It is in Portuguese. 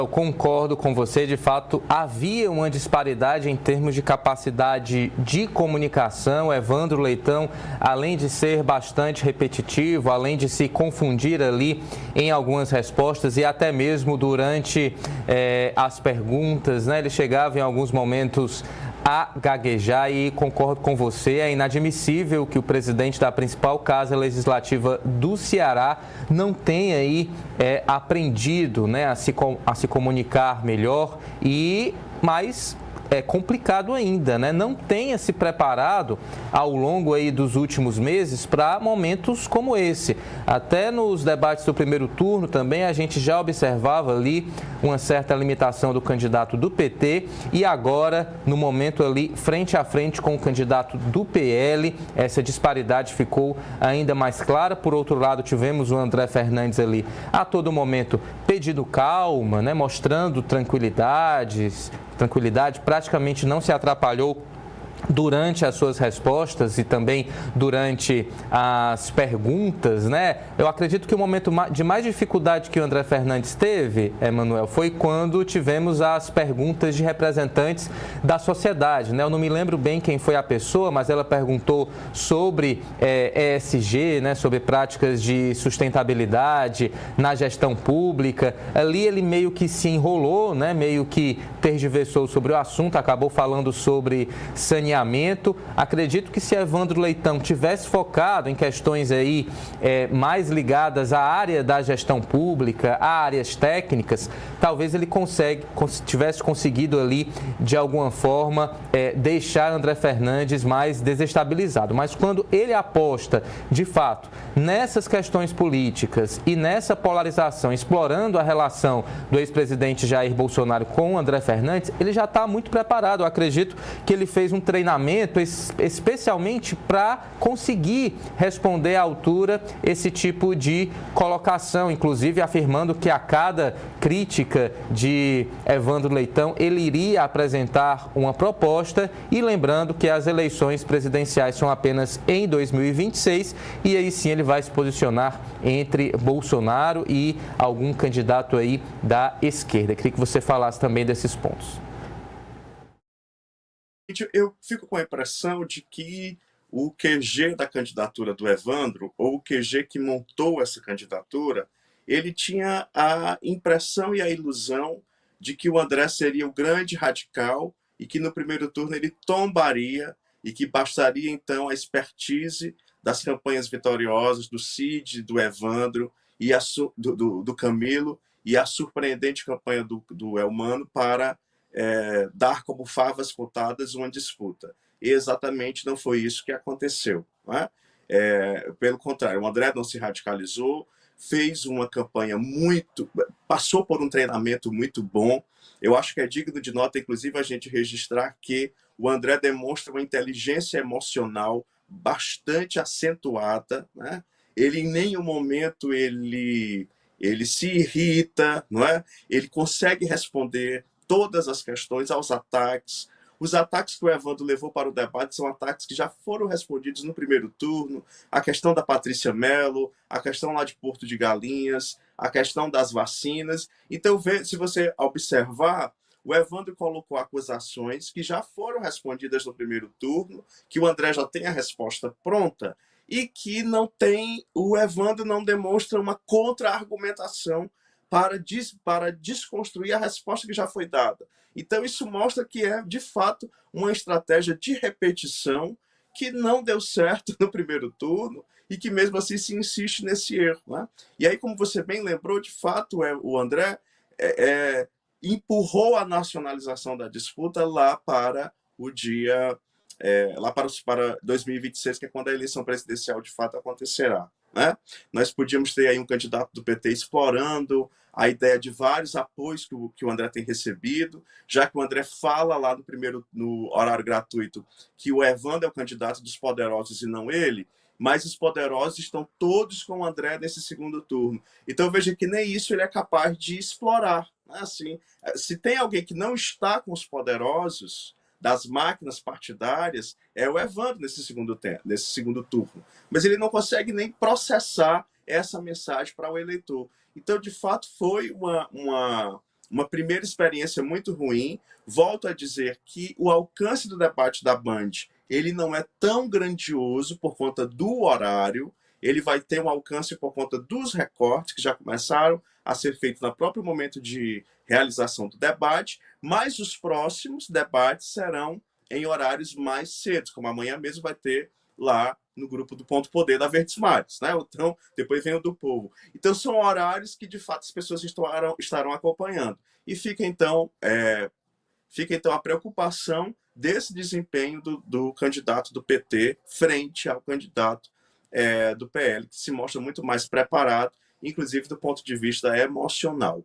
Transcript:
Eu concordo com você, de fato, havia uma disparidade em termos de capacidade de comunicação. Evandro Leitão, além de ser bastante repetitivo, além de se confundir ali em algumas respostas e até mesmo durante as perguntas, né? Ele chegava em alguns momentos a gaguejar e concordo com você, é inadmissível que o presidente da principal casa legislativa do Ceará não tenha aí aprendido, né, a se comunicar melhor mas é complicado ainda, né? Não tenha se preparado ao longo aí dos últimos meses para momentos como esse. Até nos debates do primeiro turno também a gente já observava ali uma certa limitação do candidato do PT e agora, no momento ali, frente a frente com o candidato do PL, essa disparidade ficou ainda mais clara. Por outro lado, tivemos o André Fernandes ali a todo momento pedindo calma, né? Mostrando tranquilidade, praticamente não se atrapalhou durante as suas respostas e também durante as perguntas, né? Eu acredito que o momento de mais dificuldade que o André Fernandes teve, Emanuel, foi quando tivemos as perguntas de representantes da sociedade, né? Eu não me lembro bem quem foi a pessoa, mas ela perguntou sobre ESG, né? Sobre práticas de sustentabilidade na gestão pública. Ali ele meio que se enrolou, né? Meio que tergiversou sobre o assunto, acabou falando sobre saneamento. Acredito que se Evandro Leitão tivesse focado em questões aí mais ligadas à área da gestão pública, a áreas técnicas, talvez ele tivesse conseguido ali, de alguma forma, deixar André Fernandes mais desestabilizado. Mas quando ele aposta, de fato, nessas questões políticas e nessa polarização, explorando a relação do ex-presidente Jair Bolsonaro com André Fernandes, ele já está muito preparado. Eu acredito que ele fez um treinamento especialmente para conseguir responder à altura esse tipo de colocação, inclusive afirmando que a cada crítica de Evandro Leitão ele iria apresentar uma proposta e lembrando que as eleições presidenciais são apenas em 2026 e aí sim ele vai se posicionar entre Bolsonaro e algum candidato aí da esquerda. Eu queria que você falasse também desses pontos. Eu fico com a impressão de que o QG da candidatura do Evandro, ou o QG que montou essa candidatura, ele tinha a impressão e a ilusão de que o André seria o grande radical e que no primeiro turno ele tombaria e que bastaria então a expertise das campanhas vitoriosas do Cid, do Evandro, e do Camilo e a surpreendente campanha do Elmano para dar como favas contadas uma disputa. E exatamente não foi isso que aconteceu. Não é? Pelo contrário, o André não se radicalizou, fez uma campanha passou por um treinamento muito bom. Eu acho que é digno de nota, inclusive, a gente registrar que o André demonstra uma inteligência emocional bastante acentuada, né? Ele em nenhum momento ele se irrita, não é? Ele consegue responder todas as questões aos ataques. Os ataques que o Evandro levou para o debate são ataques que já foram respondidos no primeiro turno, a questão da Patrícia Mello, a questão lá de Porto de Galinhas, a questão das vacinas. Então, se você observar, o Evandro colocou acusações que já foram respondidas no primeiro turno, que o André já tem a resposta pronta, e que o Evandro não demonstra uma contra-argumentação para desconstruir a resposta que já foi dada. Então, isso mostra que é, de fato, uma estratégia de repetição que não deu certo no primeiro turno e que, mesmo assim, se insiste nesse erro. Né? E aí, como você bem lembrou, de fato, o André empurrou a nacionalização da disputa lá para o dia... lá para 2026, que é quando a eleição presidencial, de fato, acontecerá. Né? Nós podíamos ter aí um candidato do PT explorando a ideia de vários apoios que o André tem recebido, já que o André fala lá no horário gratuito que o Evandro é o candidato dos poderosos e não ele, mas os poderosos estão todos com o André nesse segundo turno. Então veja que nem isso ele é capaz de explorar. Né? Assim, se tem alguém que não está com os poderosos das máquinas partidárias, é o Evandro nesse segundo turno. Mas ele não consegue nem processar essa mensagem para o eleitor. Então, de fato, foi uma primeira experiência muito ruim. Volto a dizer que o alcance do debate da Band, ele não é tão grandioso por conta do horário, ele vai ter um alcance por conta dos recortes que já começaram a ser feitos no próprio momento de realização do debate, mas os próximos debates serão em horários mais cedo, como amanhã mesmo vai ter lá no grupo do Ponto Poder da Verdes Mares, né? Então, depois vem o do Povo. Então, são horários que, de fato, as pessoas estarão acompanhando. E fica, então, a preocupação desse desempenho do candidato do PT frente ao candidato do PL, que se mostra muito mais preparado, inclusive do ponto de vista emocional.